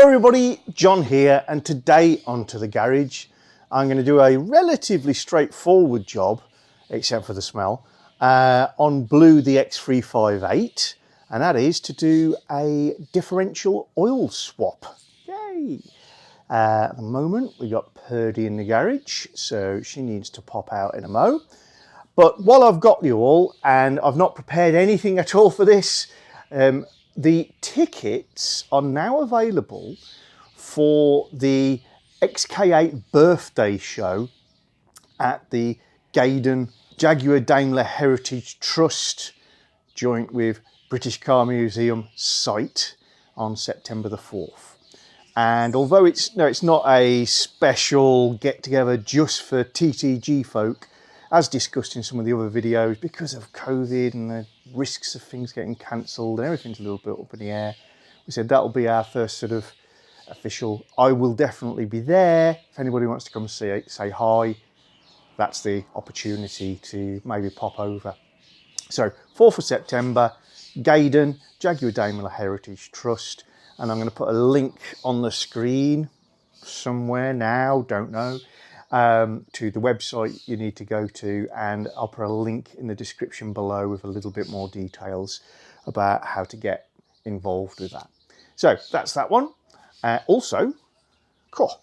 Hello everybody, John here, and today onto the garage I'm going to do a relatively straightforward job, except for the smell, on Blue the X358, and that is to do a differential oil swap. Yay! At the moment we got Purdy in the garage, so she needs to pop out in a mo. But while I've got you all, and I've not prepared anything at all for this, the tickets are now available for the XK8 birthday show at the Gaydon Jaguar Daimler Heritage Trust, joint with British Car Museum site, on September the 4th. And although it's not a special get-together just for TTG folk, as discussed in some of the other videos, because of COVID and the risks of things getting cancelled and everything's a little bit up in the air, we said that'll be our first sort of official. I will definitely be there. If anybody wants to come say hi, that's the opportunity to maybe pop over. So 4th of September, Gaydon, Jaguar Daimler Heritage Trust, and I'm going to put a link on the screen somewhere now, don't know, to the website you need to go to, and I'll put a link in the description below with a little bit more details about how to get involved with that. So that's that one. Also, cool,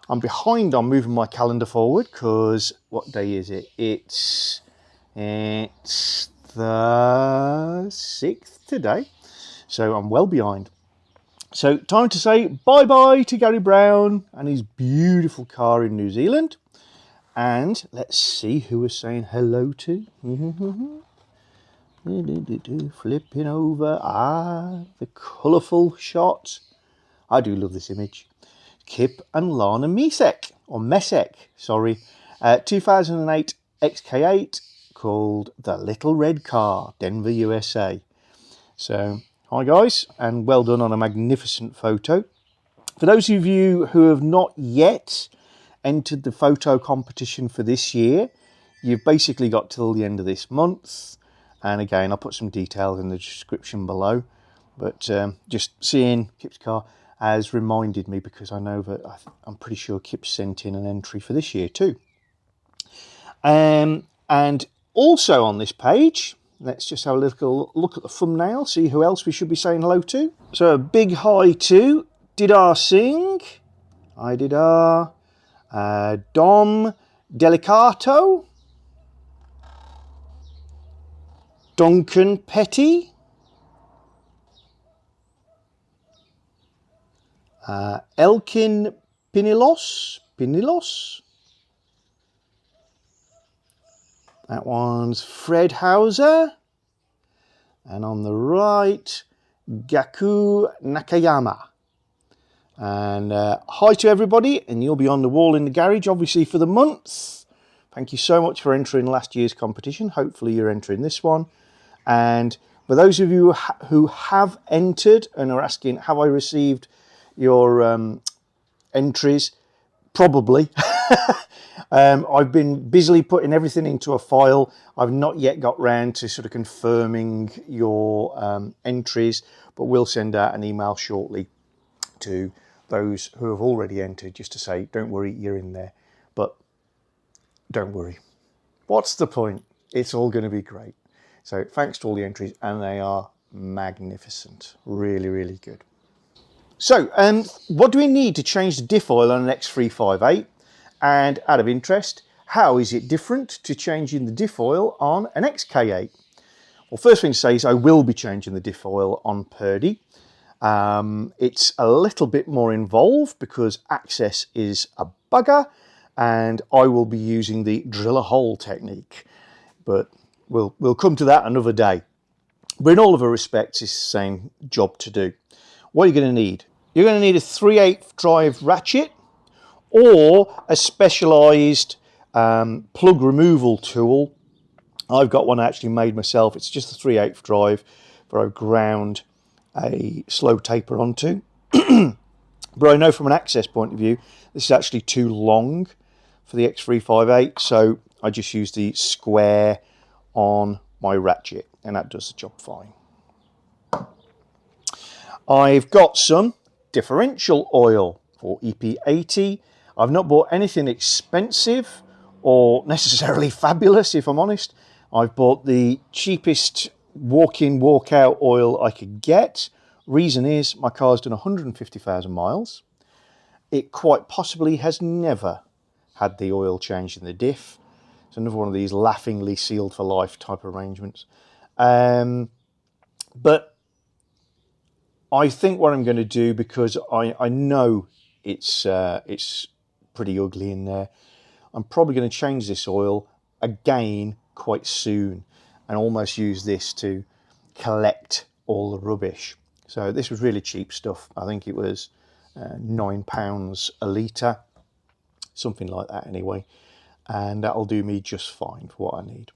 I'm behind on moving my calendar forward because what day is it? It's the 6th today, so I'm well behind. So time to say bye-bye to Gary Brown and his beautiful car in New Zealand. And let's see who we're saying hello to. Flipping over. The colourful shot. I do love this image. Kip and Lana Mesek, or Mesek, sorry. 2008 XK8 called The Little Red Car, Denver, USA. So, hi guys, and well done on a magnificent photo. For those of you who have not yet entered the photo competition for this year, you've basically got till the end of this month. And again, I'll put some details in the description below. But just seeing Kip's car has reminded me, because I know that I'm pretty sure Kip sent in an entry for this year too. And also on this page, let's just have a little look at the thumbnail, see who else we should be saying hello to. So a big hi to Didar Singh, hi Didar, Dom Delicato, Duncan Petty, Elkin Pinilos, that one's Fred Hauser, and on the right, Gaku Nakayama. And hi to everybody, and you'll be on the wall in the garage, obviously, for the month. Thank you so much for entering last year's competition. Hopefully you're entering this one. And for those of you who have entered and are asking, have I received your entries? Probably. I've been busily putting everything into a file. I've not yet got round to sort of confirming your entries, but we'll send out an email shortly to those who have already entered, just to say, don't worry, you're in there. But don't worry. What's the point? It's all going to be great. So thanks to all the entries, and they are magnificent. Really, really good. So, what do we need to change the diff oil on an X358? And out of interest, how is it different to changing the diff oil on an XK8? Well, first thing to say is I will be changing the diff oil on Purdy. It's a little bit more involved because access is a bugger, and I will be using the drill a hole technique, but we'll come to that another day. But in all of our respects, it's the same job to do. What are you going to need? You're going to need a 3/8 drive ratchet or a specialised plug removal tool. I've got one actually made myself. It's just a 3/8 drive that I've ground a slow taper onto. But I know from an access point of view, this is actually too long for the X358, so I just use the square on my ratchet, and that does the job fine. I've got some differential oil for EP80. I've not bought anything expensive or necessarily fabulous, if I'm honest. I've bought the cheapest walk-in, walk-out oil I could get. Reason is my car's done 150,000 miles. It quite possibly has never had the oil changed in the diff. It's another one of these laughingly sealed for life type arrangements. But I think what I'm going to do, because I know it's pretty ugly in there, I'm probably going to change this oil again quite soon and almost use this to collect all the rubbish. So this was really cheap stuff. I think it was £9 a litre, something like that anyway, and that'll do me just fine for what I need.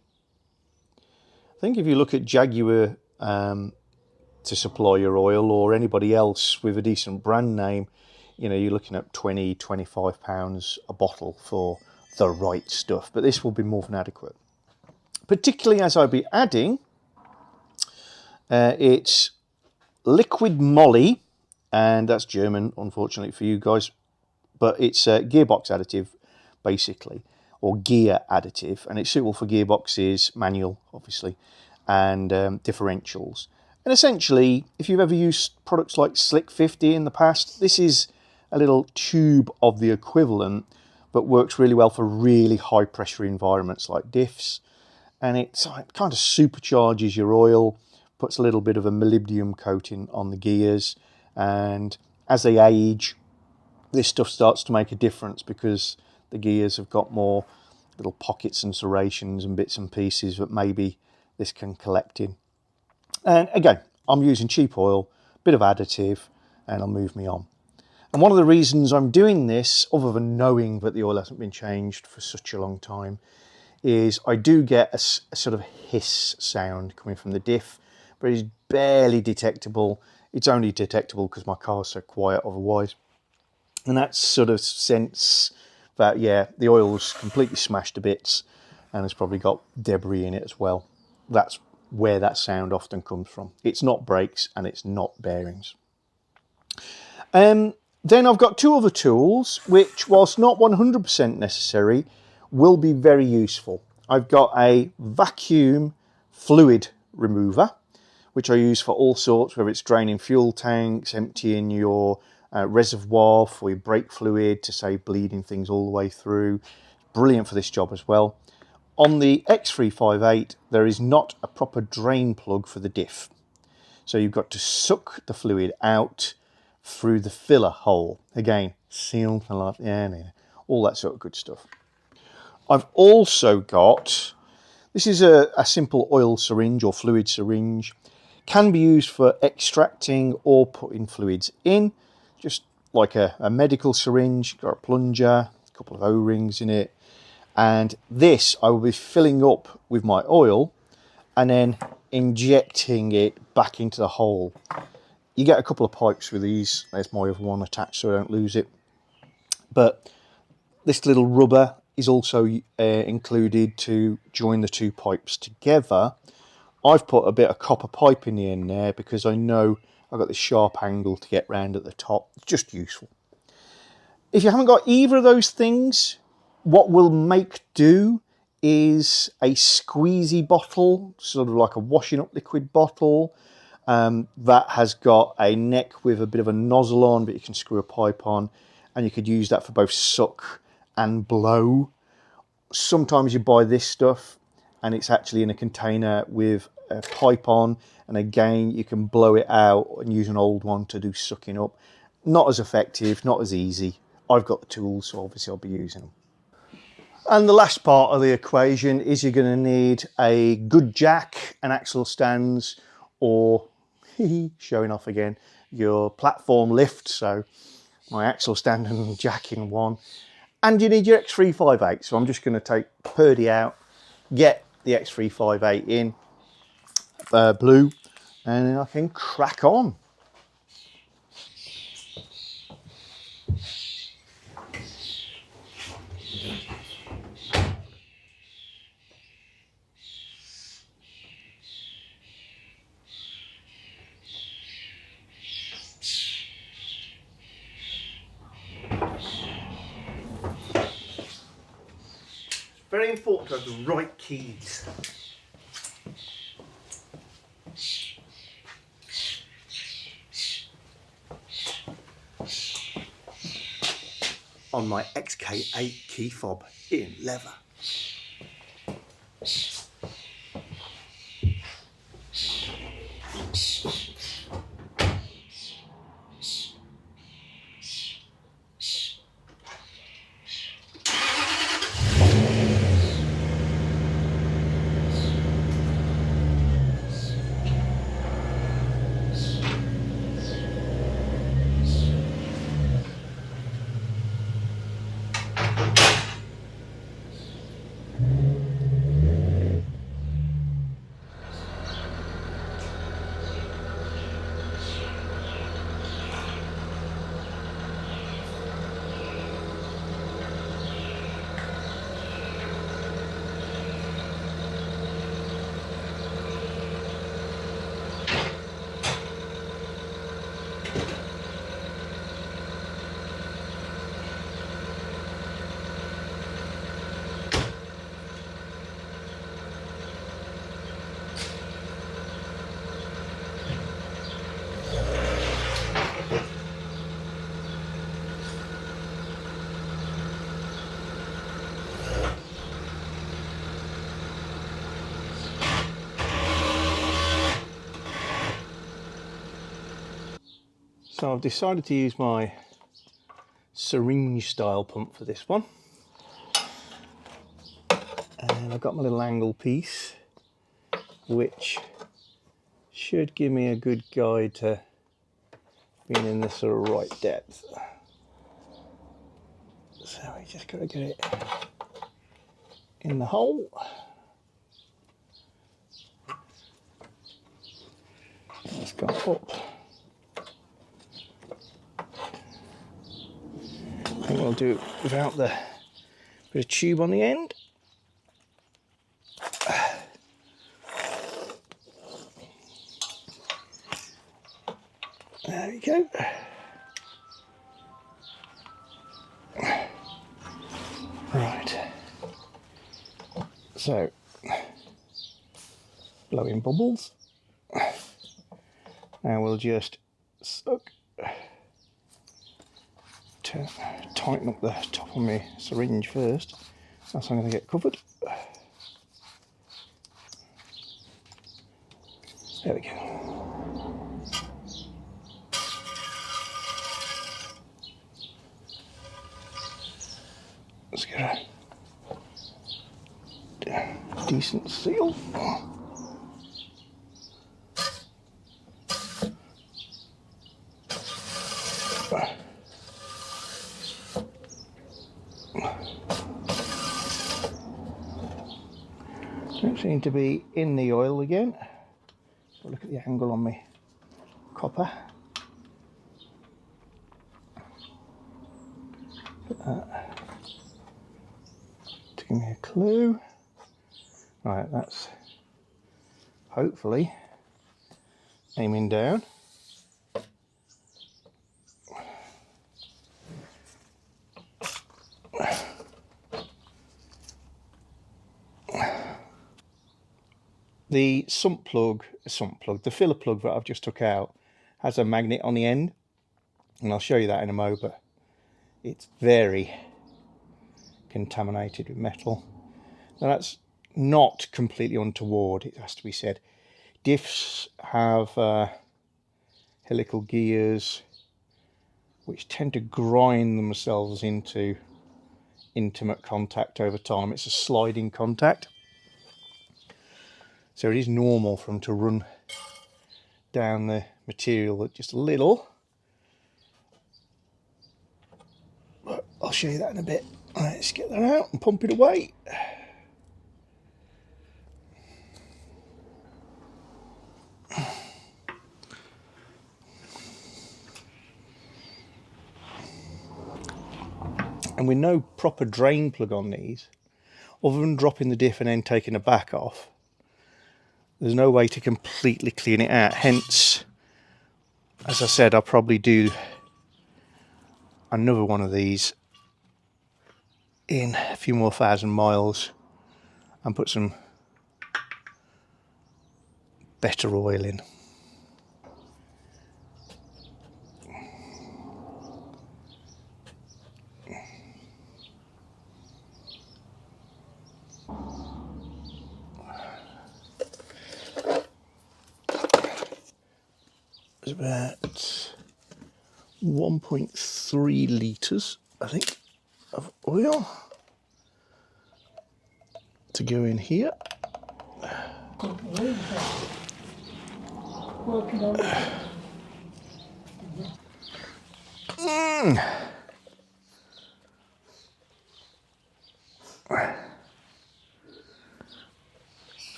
I think if you look at Jaguar to supply your oil, or anybody else with a decent brand name, you know, you're looking at £20–25 a bottle for the right stuff, but this will be more than adequate, particularly as I'll be adding it's liquid moly, and that's German unfortunately for you guys, but it's a gearbox additive basically, or gear additive, and it's suitable for gearboxes, manual obviously, and differentials. And essentially, if you've ever used products like Slick 50 in the past, this is a little tube of the equivalent, but works really well for really high pressure environments like diffs. And it kind of supercharges your oil, puts a little bit of a molybdenum coating on the gears, and as they age, this stuff starts to make a difference because the gears have got more little pockets and serrations and bits and pieces that maybe this can collect in. And again, I'm using cheap oil, bit of additive, and I'll move me on. And one of the reasons I'm doing this, other than knowing that the oil hasn't been changed for such a long time, is I do get a sort of hiss sound coming from the diff, but it's barely detectable. It's only detectable because my car's so quiet otherwise. And that sort of sense that, yeah, the oil's completely smashed to bits and has probably got debris in it as well. That's where that sound often comes from. It's not brakes and it's not bearings. Then I've got two other tools which, whilst not 100% necessary, will be very useful. I've got a vacuum fluid remover, which I use for all sorts, whether it's draining fuel tanks, emptying your reservoir for your brake fluid to save bleeding things all the way through. Brilliant for this job as well. On the X358, there is not a proper drain plug for the diff. So you've got to suck the fluid out through the filler hole. Again, sealed for life, yeah, all that sort of good stuff. I've also got, this is a simple oil syringe or fluid syringe. Can be used for extracting or putting fluids in, just like a medical syringe. Got a plunger, a couple of O-rings in it. And this I will be filling up with my oil and then injecting it back into the hole. You get a couple of pipes with these. There's my other one attached so I don't lose it. But this little rubber is also included to join the two pipes together. I've put a bit of copper pipe in the end there because I know I've got this sharp angle to get round at the top. It's just useful. If you haven't got either of those things, what will make do is a squeezy bottle, sort of like a washing up liquid bottle, that has got a neck with a bit of a nozzle on, but you can screw a pipe on, and you could use that for both suck and blow. Sometimes you buy this stuff and it's actually in a container with a pipe on, and again you can blow it out and use an old one to do sucking up. Not as effective, not as easy. I've got the tools, so obviously I'll be using them. And the last part of the equation is you're going to need a good jack and axle stands, or showing off again, your platform lift, so my axle stand and jack in one. And you need your X358, so I'm just going to take Purdy out, get the X358 in, blue, and then I can crack on. Very important to have the right keys. On my XK8 key fob in leather. So I've decided to use my syringe style pump for this one, and I've got my little angle piece which should give me a good guide to being in this sort of right depth. So we just got to get it in the hole. Let's go up. I think we'll do it without the bit of tube on the end. There we go. Right. So, blowing bubbles. Now we'll just suck. To tighten up the top of my syringe first. That's how I'm going to get covered. There we go. Let's get a decent seal. Don't seem to be in the oil again. Look at the angle on my copper. Put that to give me a clue. Right, that's hopefully aiming down. The the filler plug that I've just took out has a magnet on the end, and I'll show you that in a mo, but it's very contaminated with metal. Now that's not completely untoward, it has to be said. Diffs have helical gears which tend to grind themselves into intimate contact over time. It's a sliding contact. So it is normal for them to run down the material just a little. But I'll show you that in a bit. Right, let's get that out and pump it away. And with no proper drain plug on these, other than dropping the diff and then taking the back off, there's no way to completely clean it out. Hence, as I said, I'll probably do another one of these in a few more thousand miles and put some better oil in. There's about 1.3 litres, I think, of oil to go in here.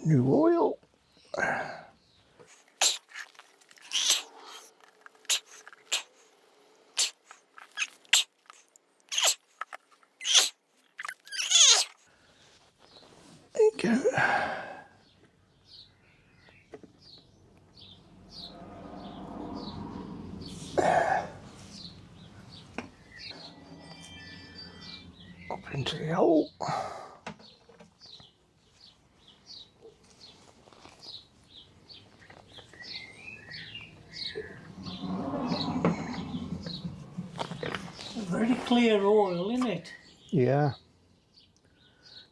New oil. There you go. Up into the hole. Very clear oil, isn't it? Yeah.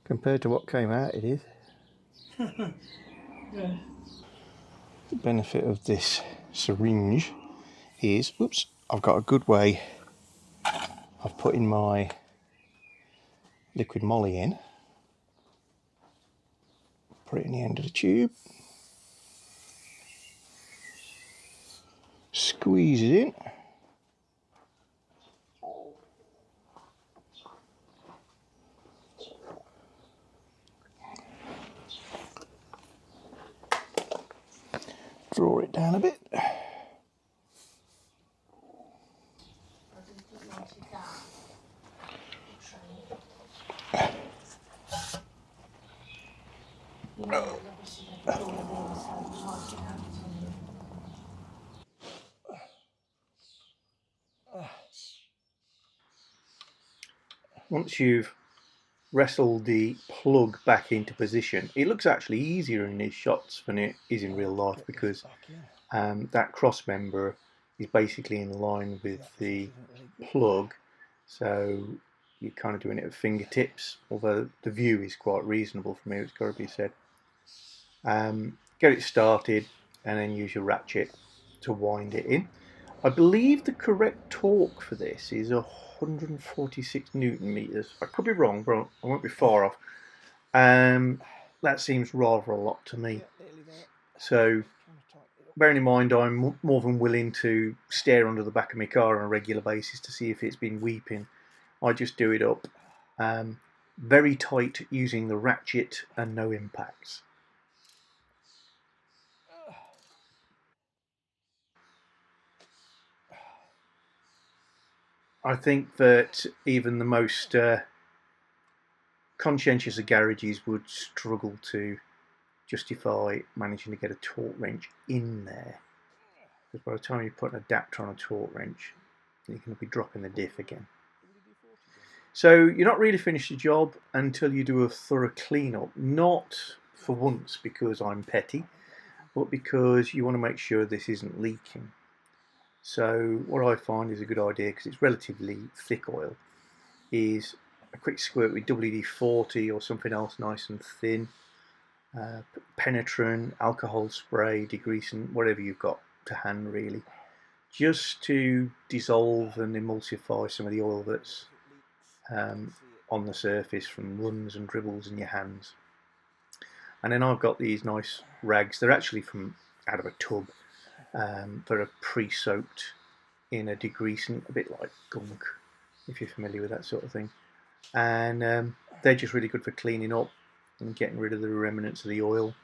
Compared to what came out, it is. Yeah. The benefit of this syringe is, oops, I've got a good way of putting my liquid moly in. Put it in the end of the tube. Squeeze it in. Draw it down a bit. Once you've wrestled the plug back into position, it looks actually easier in these shots than it is in real life, because that cross member is basically in line with the plug, so you're kind of doing it at fingertips, although the view is quite reasonable from here, it's got to be said. Get it started and then use your ratchet to wind it in. I believe the correct torque for this is 146 Newton meters. I could be wrong, but I won't be far off. That seems rather a lot to me. So, bearing in mind I'm more than willing to stare under the back of my car on a regular basis to see if it's been weeping, I just do it up very tight using the ratchet and no impacts. I think that even the most conscientious of garages would struggle to justify managing to get a torque wrench in there, because by the time you put an adapter on a torque wrench, you're going to be dropping the diff again. So you're not really finished the job until you do a thorough clean-up, not for once because I'm petty, but because you want to make sure this isn't leaking. So what I find is a good idea, because it's relatively thick oil, is a quick squirt with WD-40 or something else nice and thin, penetrant, alcohol spray, degreasant, whatever you've got to hand really, just to dissolve and emulsify some of the oil that's on the surface from runs and dribbles in your hands. And then I've got these nice rags. They're actually from out of a tub that are pre-soaked in a degreasant, a bit like gunk, if you're familiar with that sort of thing. And they're just really good for cleaning up and getting rid of the remnants of the oil.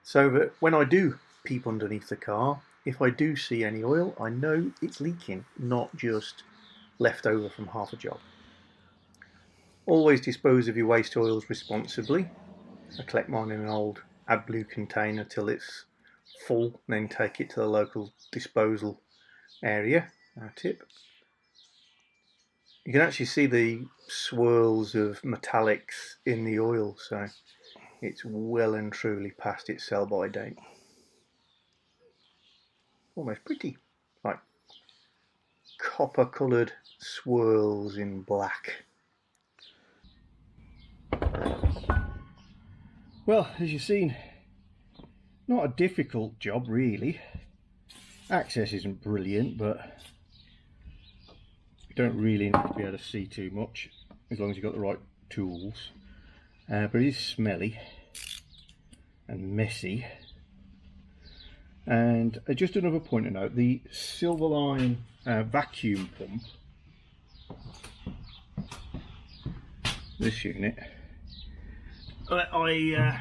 So that when I do peep underneath the car, if I do see any oil, I know it's leaking, not just left over from half a job. Always dispose of your waste oils responsibly. I collect mine in an old AdBlue container till it's full, and then take it to the local disposal area. Our tip. You can actually see the swirls of metallics in the oil, so it's well and truly past its sell-by date. Almost pretty, like copper-coloured swirls in black. Well, as you've seen, not a difficult job really. Access isn't brilliant, but you don't really need to be able to see too much as long as you've got the right tools. But it is smelly and messy. And just another point to note, the Silverline vacuum pump, this unit, I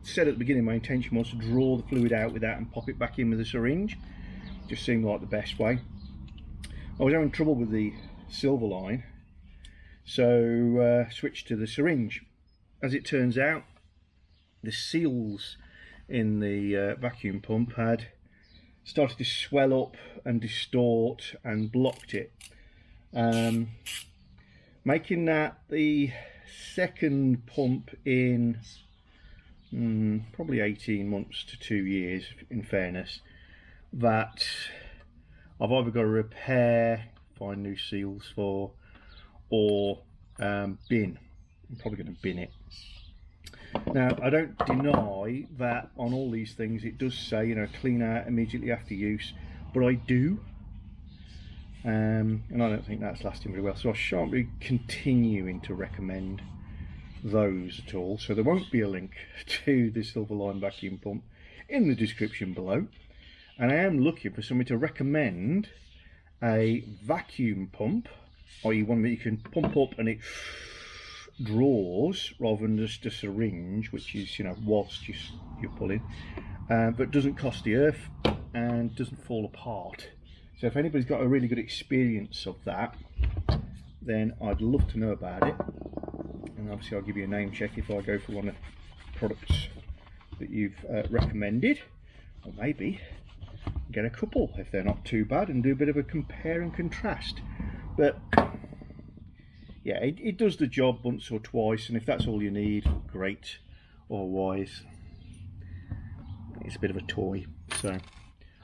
said at the beginning my intention was to draw the fluid out with that and pop it back in with a syringe. Just seemed like the best way. I was having trouble with the Silverline, so switched to the syringe. As it turns out, the seals in the vacuum pump had started to swell up and distort and blocked it, making that the second pump in probably 18 months to 2 years, in fairness, that I've either got to repair, find new seals for, or bin. I'm probably going to bin it. Now, I don't deny that on all these things it does say, you know, clean out immediately after use, but I do, and I don't think that's lasting very well, so I shan't be continuing to recommend those at all. So there won't be a link to the Silverline vacuum pump in the description below, and I am looking for somebody to recommend a vacuum pump, i.e. one that you can pump up and it draws rather than just a syringe, which is, you know, whilst you're pulling, but doesn't cost the earth and doesn't fall apart. So if anybody's got a really good experience of that, then I'd love to know about it, and obviously I'll give you a name check if I go for one of the products that you've recommended, or maybe get a couple if they're not too bad and do a bit of a compare and contrast. But yeah, it does the job once or twice, and if that's all you need, great. Otherwise, it's a bit of a toy. So,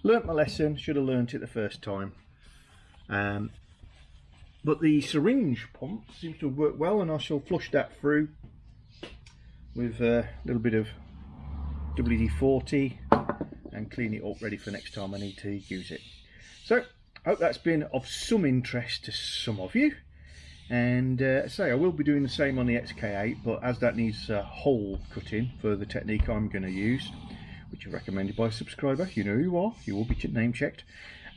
learnt my lesson, should have learnt it the first time. But the syringe pump seems to have worked well, and I shall flush that through with a little bit of WD-40 and clean it up ready for next time I need to use it. So, I hope that's been of some interest to some of you. And say I will be doing the same on the XK8, but as that needs a hole cut in for the technique I'm going to use, which is recommended by a subscriber, you know who you are, you will be name checked,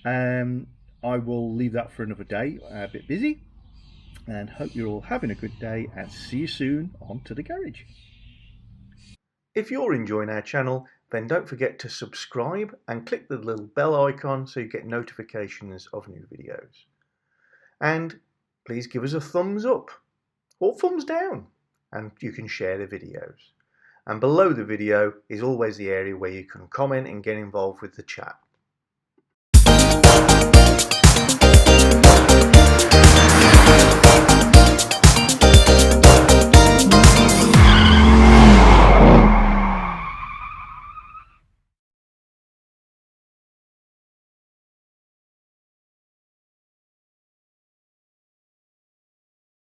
I will leave that for another day. A bit busy, and hope you're all having a good day, and see you soon on to the garage. If you're enjoying our channel, then don't forget to subscribe and click the little bell icon so you get notifications of new videos. And please give us a thumbs up or thumbs down, and you can share the videos. And below the video is always the area where you can comment and get involved with the chat.